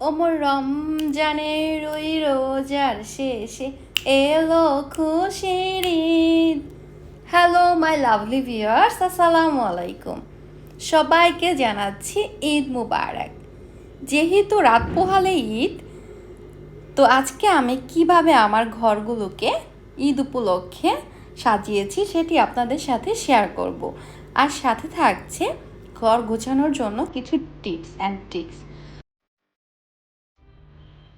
ওমর রমজানের ওই রোজার শেষে এলো খুশির Eid. Hello my lovely viewers, আসসালামু আলাইকুম। সবাইকে জানাচ্ছি ঈদ মুবারক। যেহেতু রাত পোহালে ঈদ, তো আজকে আমি কিভাবে আমার ঘরগুলোকে ঈদ উপলক্ষে সাজিয়েছি সেটি আপনাদের সাথে শেয়ার করব। আর সাথে থাকছে ঘর গোছানোর জন্য কিছু টিপস অ্যান্ড ট্রিক্স।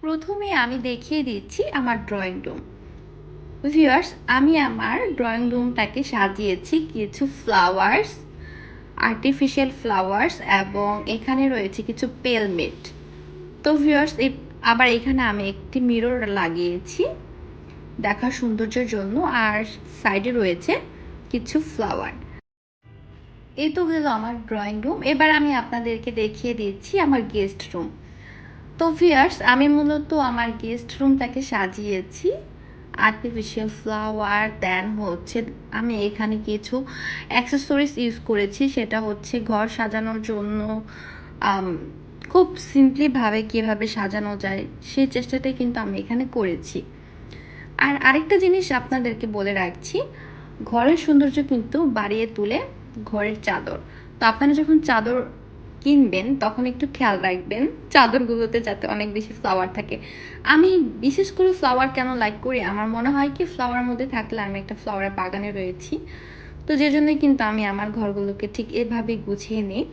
প্রথমে আমি দেখিয়ে দিচ্ছি আমার ড্রয়িং রুম। ভিউয়ার্স, আমি আমার ড্রয়িং রুমটাকে সাজিয়েছি কিছু ফ্লাওয়ার্স, আর্টিফিশিয়াল ফ্লাওয়ার্স, এবং এখানে রয়েছে কিছু পেলমেট। তো ভিউয়ার্স, আবার এখানে আমি একটি মিরর লাগিয়েছি দেখার সৌন্দর্যের জন্য, আর সাইডে রয়েছে কিছু ফ্লাওয়ার। এই তো গেল আমার ড্রয়িং রুম। এবার আমি আপনাদেরকে দেখিয়ে দিচ্ছি আমার গেস্ট রুম। তো ভিউয়ার্স, আমি মূলত আমার গেস্ট রুমটাকে সাজিয়েছি আর্টিফিশিয়াল ফ্লাওয়ার, দেন হচ্ছে আমি এখানে কিছু অ্যাক্সেসরিজ ইউজ করেছি, সেটা হচ্ছে ঘর সাজানোর জন্য খুব সিম্পলিভাবে কীভাবে সাজানো যায় সেই চেষ্টাটাই কিন্তু আমি এখানে করেছি। আর আরেকটা জিনিস আপনাদেরকে বলে রাখছি, ঘরের সৌন্দর্য কিন্তু বাড়িয়ে তোলে ঘরের চাদর। তো আপনারা যখন চাদর কিনবেন তখন একটু খেয়াল রাখবেন চাদরগুলোতে যাতে অনেক বেশি ফ্লাওয়ার থাকে। আমি বিশেষ করে ফ্লাওয়ার কেন লাইক করি, আমার মনে হয় কি ফ্লাওয়ার মধ্যে থাকলে আমি একটা ফ্লাওয়ারের বাগানে রয়েছি। তো যে জন্যই কিন্তু আমি আমার ঘরগুলোকে ঠিক এভাবেই গুছিয়ে নিই।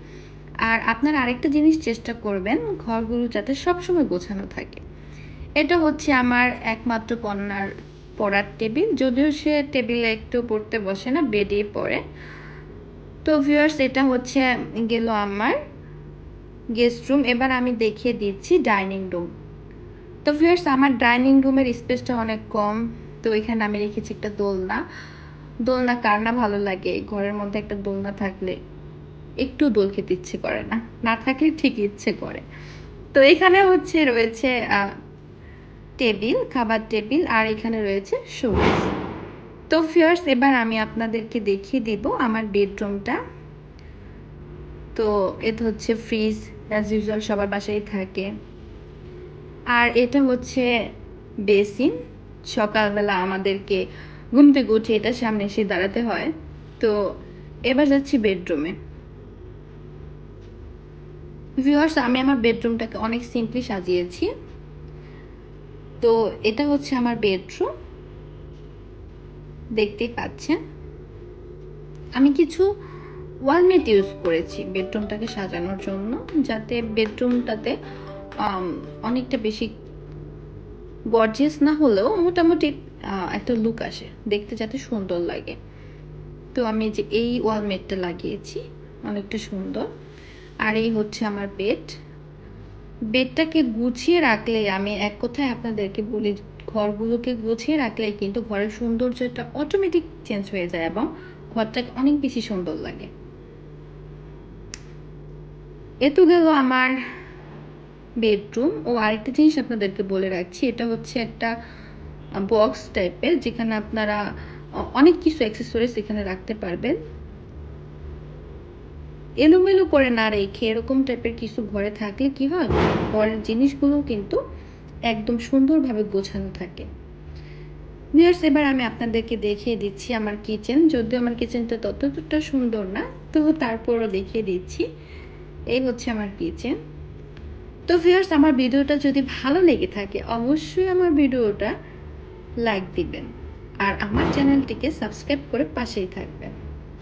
আর আপনারা আরেকটা জিনিস চেষ্টা করবেন, ঘরগুলো যাতে সবসময় গোছানো থাকে। এটা হচ্ছে আমার একমাত্র কন্যার পড়ার টেবিল, যদিও সে টেবিলে একটু পড়তে বসে না, বেডেই পড়ে। তো ভিউয়ার্স, এটা হচ্ছে গেল আমার গেস্ট রুম। এবার আমি দেখিয়ে দিচ্ছি ডাইনিং রুম। তো ভিউয়ার্স, আমার ডাইনিং রুমের স্পেসটা অনেক কম। তো এখানে আমি রেখেছি একটা দোলনা। দোলনা কার না ভালো লাগে, ঘরের মধ্যে একটা দোলনা থাকলে একটু দোল খেতে ইচ্ছে করে না, না থাকলে ঠিকই ইচ্ছে করে। তো এখানে হচ্ছে রয়েছে টেবিল, খাবার টেবিল, আর এখানে রয়েছে শোকেস। তো ভিউয়ার্স, এবার আমি আপনাদেরকে দেখিয়ে দেব আমার বেডরুমটা। তো এটা হচ্ছে ফ্রিজ, অ্যাজ ইউজুয়াল সবার বাসায় থাকে। আর এটা হচ্ছে বেসিন, সকালবেলা আমাদেরকে ঘুম থেকে উঠে এটার সামনে এসে দাঁড়াতে হয়। তো এবার যাচ্ছি বেডরুমে। ভিউয়ার্স, আমি আমার বেডরুমটাকে অনেক সিম্পলি সাজিয়েছি। তো এটা হচ্ছে আমার বেডরুম, দেখতেই পাচ্ছেন। আমি কিছু ওয়ালমেট ইউজ করেছি বেডরুমটাকে সাজানোর জন্য, যাতে বেডরুমটাতে অনেকটা বেশি গর্জিয়াস না হলেও মোটামুটি একটা লুক আসে, দেখতে যাতে সুন্দর লাগে। তো আমি যে এই ওয়ালমেটটা লাগিয়েছি, অনেকটা সুন্দর। আর এই হচ্ছে আমার বেড। বেডটাকে গুছিয়ে রাখলে, আমি এক কথায় আপনাদেরকে বলি, ঘরগুলোকে গুছিয়ে রাখলে কিন্তু ঘরের সৌন্দর্যটা অটোমেটিক চেঞ্জ হয়ে যায় এবং ঘরটাকে অনেক বেশি সুন্দর লাগে। এ তো গেল আমার বেডরুম। ও আরেকটা জিনিস আপনাদেরকে বলে রাখছি, এটা হচ্ছে একটা বক্স টাইপের, যেখানে আপনারা অনেক কিছু অ্যাক্সেসরিজ এখানে রাখতে পারবেন। এলোমেলো করে না রেখে এরকম টাইপের কিছু ঘরে থাকলে কি হয়, ঘরের জিনিসগুলো কিন্তু একদম সুন্দরভাবে গোছানো থাকে। ভিউয়ার্স, এবার আমি আপনাদেরকে দেখিয়ে দিচ্ছি আমার কিচেন। যদিও আমার কিচেনটা ততটা সুন্দর না, তো তারপরও দেখিয়ে দিচ্ছি। এই হচ্ছে আমার কিচেন। তো ভিউয়ার্স, আমার ভিডিওটা যদি ভালো লেগে থাকে অবশ্যই আমার ভিডিওটা লাইক দিবেন আর আমার চ্যানেলটিকে সাবস্ক্রাইব করে পাশেই থাকবেন।